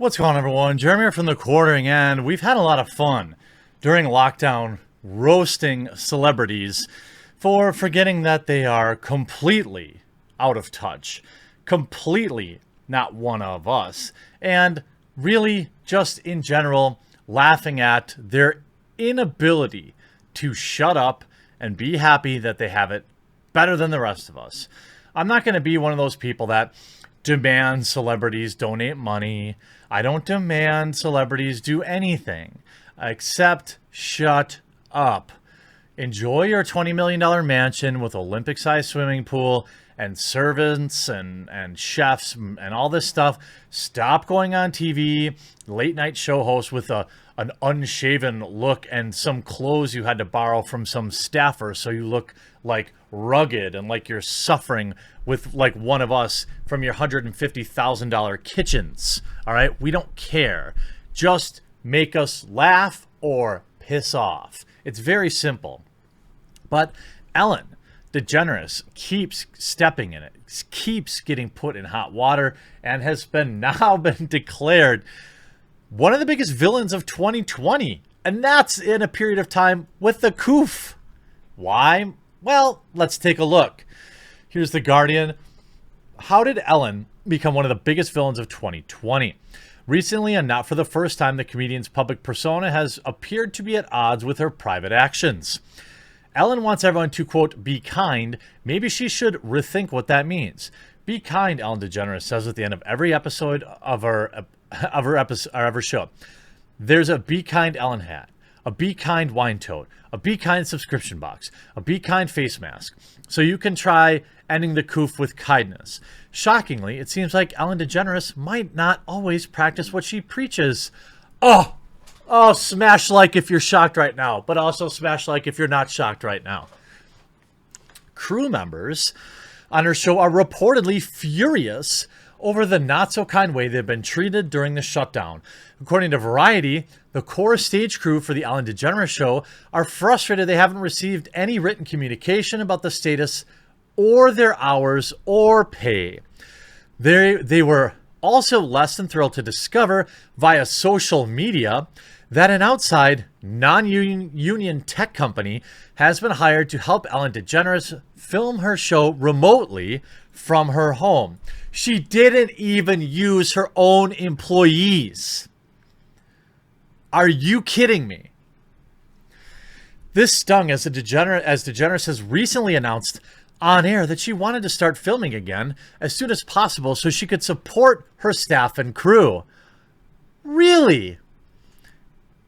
What's going on, everyone? Jeremy here from the Quartering, and we've had a lot of fun during lockdown roasting celebrities for forgetting that they are completely out of touch, completely not one of us, and really just in general laughing at their inability to shut up and be happy that they have it better than the rest of us. I'm not going to be one of those people that demand celebrities donate money. I don't demand celebrities do anything except shut up. Enjoy your $20 million mansion with Olympic-sized swimming pool and servants and chefs and all this stuff. Stop going on TV, late night show host with an unshaven look and some clothes you had to borrow from some staffer so you look like rugged and like you're suffering with like one of us from your $150,000 kitchens. All right, we don't care. Just make us laugh or piss off. It's very simple. But Ellen DeGeneres keeps stepping in it, keeps getting put in hot water, and has now been declared one of the biggest villains of 2020. And that's in a period of time with the coof. Why? Well, let's take a look. Here's The Guardian. How did Ellen become one of the biggest villains of 2020? Recently, and not for the first time, the comedian's public persona has appeared to be at odds with her private actions. Ellen wants everyone to, quote, be kind. Maybe she should rethink what that means. Be kind, Ellen DeGeneres says at the end of every episode of her show. There's a Be Kind Ellen hat, a Be Kind wine tote, a Be Kind subscription box, a Be Kind face mask. So you can try ending the coof with kindness. Shockingly, it seems like Ellen DeGeneres might not always practice what she preaches. Oh, smash like if you're shocked right now, but also smash like if you're not shocked right now. Crew members on her show are reportedly furious over the not-so-kind way they've been treated during the shutdown. According to Variety, the core stage crew for the Ellen DeGeneres show are frustrated they haven't received any written communication about the status or their hours or pay. They were also less than thrilled to discover via social media that an outside non-union tech company has been hired to help Ellen DeGeneres film her show remotely from her home. She didn't even use her own employees. Are you kidding me? This stung as DeGeneres has recently announced on air that she wanted to start filming again as soon as possible so she could support her staff and crew. Really?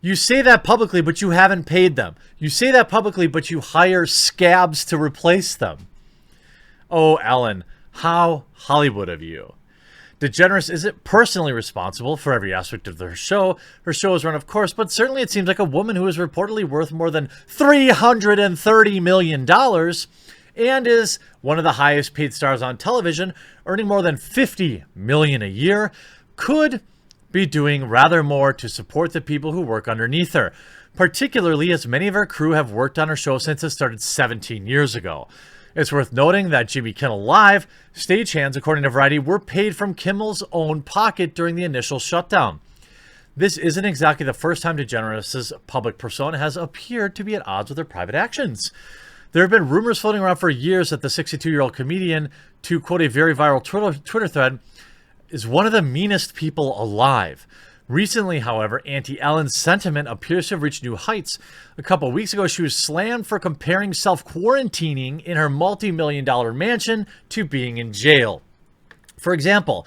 You say that publicly, but you haven't paid them. You say that publicly, but you hire scabs to replace them. Oh, Ellen, how Hollywood of you. DeGeneres isn't personally responsible for every aspect of her show. Her show is run, of course, but certainly it seems like a woman who is reportedly worth more than $330 million and is one of the highest paid stars on television, earning more than $50 million a year, could be doing rather more to support the people who work underneath her, particularly as many of her crew have worked on her show since it started 17 years ago. It's worth noting that Jimmy Kimmel Live stagehands, according to Variety, were paid from Kimmel's own pocket during the initial shutdown. This isn't exactly the first time DeGeneres' public persona has appeared to be at odds with her private actions. There have been rumors floating around for years that the 62-year-old comedian, to quote a very viral Twitter thread, is one of the meanest people alive. Recently, however, anti-Ellen's sentiment appears to have reached new heights. A couple of weeks ago, she was slammed for comparing self-quarantining in her multi-million-dollar mansion to being in jail. For example,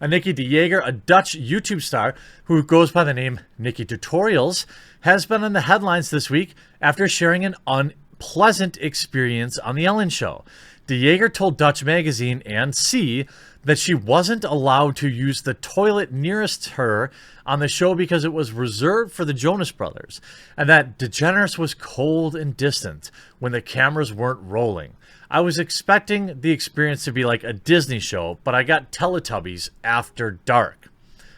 Nikki de Jager, a Dutch YouTube star who goes by the name Nikki Tutorials, has been in the headlines this week after sharing an unpleasant experience on The Ellen Show. De Jager told Dutch Magazine and C that she wasn't allowed to use the toilet nearest her on the show because it was reserved for the Jonas Brothers, and that DeGeneres was cold and distant when the cameras weren't rolling. I was expecting the experience to be like a Disney show, but I got Teletubbies after dark.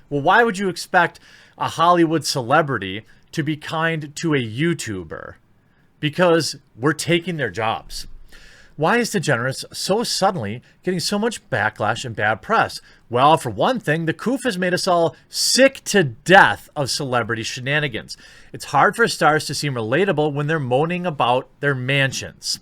Well, why would you expect a Hollywood celebrity to be kind to a YouTuber? Because we're taking their jobs. Why is DeGeneres so suddenly getting so much backlash and bad press? Well, for one thing, the coof has made us all sick to death of celebrity shenanigans. It's hard for stars to seem relatable when they're moaning about their mansions.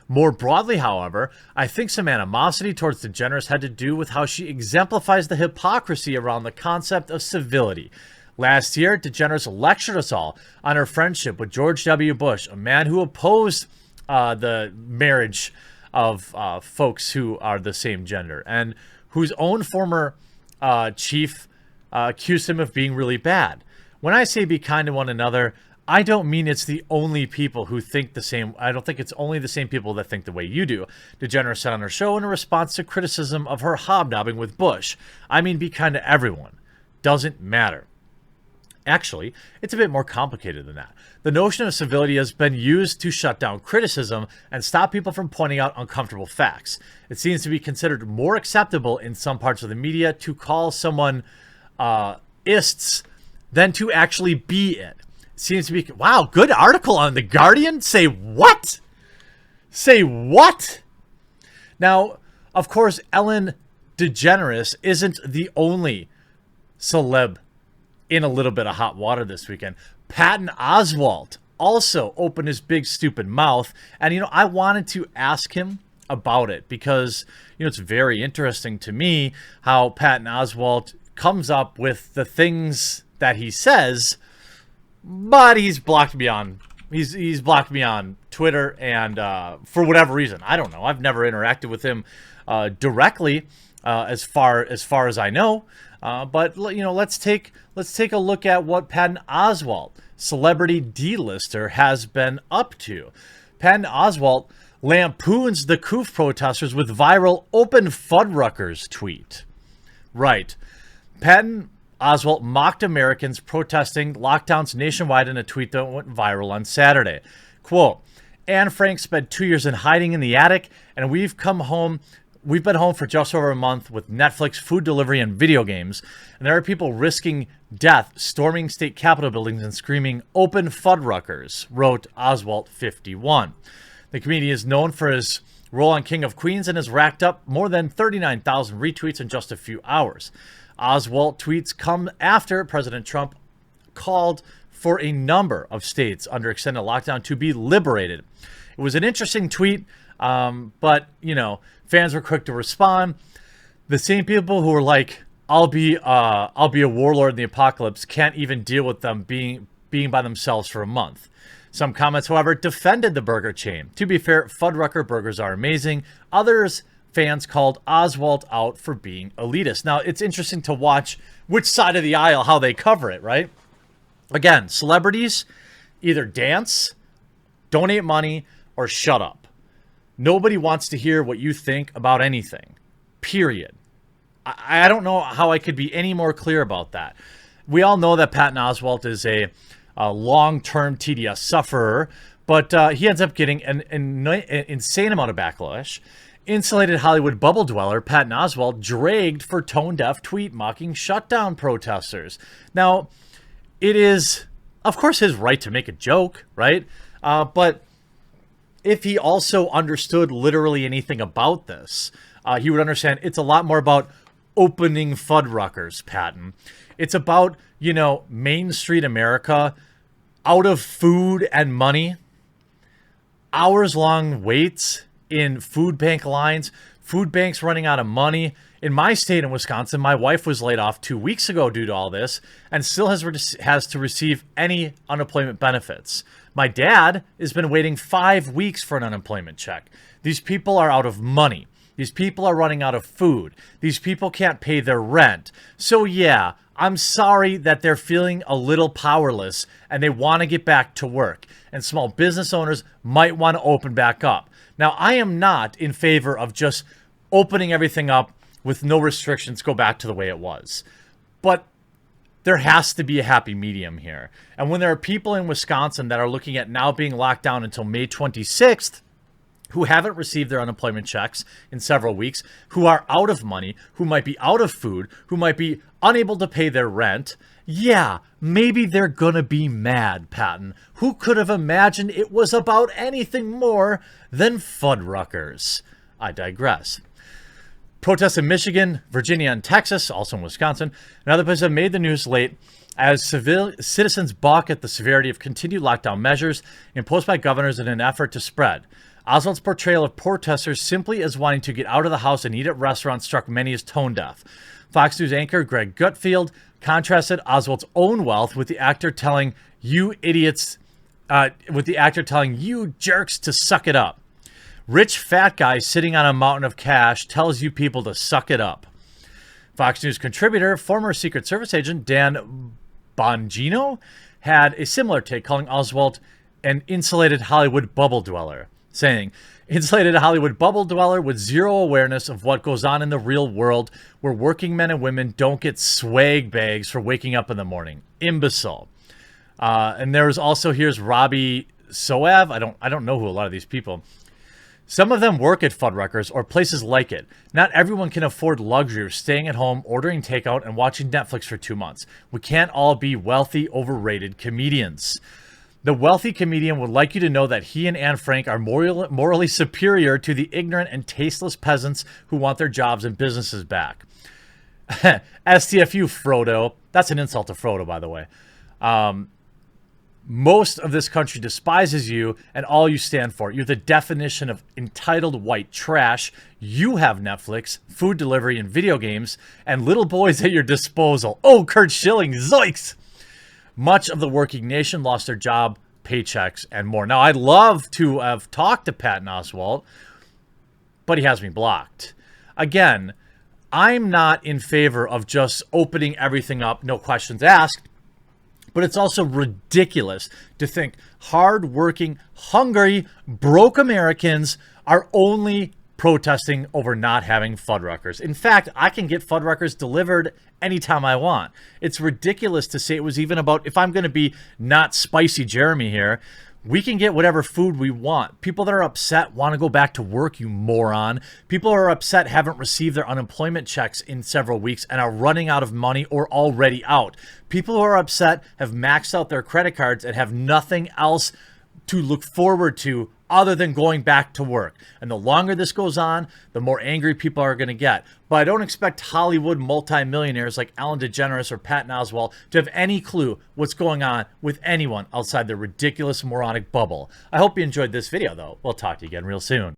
More broadly, however, I think some animosity towards DeGeneres had to do with how she exemplifies the hypocrisy around the concept of civility. Last year, DeGeneres lectured us all on her friendship with George W. Bush, a man who opposed the marriage of folks who are the same gender, and whose own former chief accused him of being really bad. When I say be kind to one another, I don't mean it's the only people who think the same. I don't think it's only the same people that think the way you do. DeGeneres said on her show in a response to criticism of her hobnobbing with Bush. I mean, be kind to everyone. Doesn't matter. Actually, it's a bit more complicated than that. The notion of civility has been used to shut down criticism and stop people from pointing out uncomfortable facts. It seems to be considered more acceptable in some parts of the media to call someone ists than to actually be it. Seems to be, wow, good article on The Guardian. Say what? Say what? Now, of course, Ellen DeGeneres isn't the only celeb in a little bit of hot water this weekend. Patton Oswalt also opened his big stupid mouth, and I wanted to ask him about it because it's very interesting to me how Patton Oswalt comes up with the things that he says. But he's blocked me on Twitter, and for whatever reason, I don't know. I've never interacted with him directly, as far as I know. But let's take a look at what Patton Oswalt, celebrity D-lister, has been up to. Patton Oswalt lampoons the coof protesters with viral "Open Fuddruckers" tweet. Right, Patton Oswalt mocked Americans protesting lockdowns nationwide in a tweet that went viral on Saturday. Quote, Anne Frank spent 2 years in hiding in the attic, and we've been home for just over a month with Netflix, food delivery, and video games. And there are people risking death, storming state capitol buildings and screaming, "Open Fuddruckers," wrote Oswalt 51. The comedian is known for his role on King of Queens and has racked up more than 39,000 retweets in just a few hours. Oswalt tweets come after President Trump called for a number of states under extended lockdown to be liberated. It was an interesting tweet, but fans were quick to respond. The same people who were like, "I'll be a warlord in the apocalypse," can't even deal with them being by themselves for a month. Some comments, however, defended the burger chain. To be fair, Fuddrucker burgers are amazing. Others fans called Oswalt out for being elitist. Now, it's interesting to watch which side of the aisle, how they cover it, right? Again, celebrities either dance, donate money, or shut up. Nobody wants to hear what you think about anything, period. I don't know how I could be any more clear about that. We all know that Patton Oswalt is a long-term TDS sufferer, but he ends up getting an insane amount of backlash. Insulated Hollywood bubble dweller Patton Oswalt dragged for tone-deaf tweet mocking shutdown protesters. Now, it is, of course, his right to make a joke, right? But if he also understood literally anything about this, he would understand it's a lot more about opening Fuddruckers, Patton. It's about, Main Street America out of food and money, hours-long waits in food bank lines, food banks running out of money. In my state in Wisconsin, my wife was laid off 2 weeks ago due to all this and still has to receive any unemployment benefits. My dad has been waiting 5 weeks for an unemployment check. These people are out of money. These people are running out of food. These people can't pay their rent. So yeah, I'm sorry that they're feeling a little powerless and they want to get back to work. And small business owners might want to open back up. Now, I am not in favor of just opening everything up with no restrictions, go back to the way it was. But there has to be a happy medium here. And when there are people in Wisconsin that are looking at now being locked down until May 26th, who haven't received their unemployment checks in several weeks, who are out of money, who might be out of food, who might be unable to pay their rent. Yeah, maybe they're gonna be mad, Patton. Who could have imagined it was about anything more than Fuddruckers? I digress. Protests in Michigan, Virginia, and Texas, also in Wisconsin, and other places have made the news late as citizens balk at the severity of continued lockdown measures imposed by governors in an effort to spread. Oswalt's portrayal of protesters simply as wanting to get out of the house and eat at restaurants struck many as tone deaf. Fox News anchor Greg Gutfeld contrasted Oswalt's own wealth with the actor telling you idiots, you jerks to suck it up. Rich fat guy sitting on a mountain of cash tells you people to suck it up. Fox News contributor, former Secret Service agent Dan Bongino, had a similar take, calling Oswalt an insulated Hollywood bubble dweller, saying, insulated Hollywood bubble dweller with zero awareness of what goes on in the real world where working men and women don't get swag bags for waking up in the morning. Imbecile. And there's also, here's Robbie Soav. I don't know who a lot of these people. Some of them work at Fuddruckers or places like it. Not everyone can afford luxury of staying at home, ordering takeout, and watching Netflix for 2 months. We can't all be wealthy, overrated comedians. The wealthy comedian would like you to know that he and Anne Frank are morally superior to the ignorant and tasteless peasants who want their jobs and businesses back. STFU, Frodo. That's an insult to Frodo, by the way. Most of this country despises you and all you stand for. You're the definition of entitled white trash. You have Netflix, food delivery, and video games, and little boys at your disposal. Oh, Kurt Schilling, zoinks! Much of the working nation lost their job, paychecks, and more. Now, I'd love to have talked to Patton Oswalt, but he has me blocked. Again, I'm not in favor of just opening everything up, no questions asked. But it's also ridiculous to think hard-working, hungry, broke Americans are only protesting over not having Fuddruckers. In fact, I can get Fuddruckers delivered anytime I want. It's ridiculous to say it was even about, if I'm going to be not spicy Jeremy here, we can get whatever food we want. People that are upset want to go back to work, you moron. People who are upset haven't received their unemployment checks in several weeks and are running out of money or already out. People who are upset have maxed out their credit cards and have nothing else to look forward to other than going back to work. And the longer this goes on, the more angry people are going to get. But I don't expect Hollywood multimillionaires like Ellen DeGeneres or Patton Oswalt to have any clue what's going on with anyone outside their ridiculous moronic bubble. I hope you enjoyed this video, though. We'll talk to you again real soon.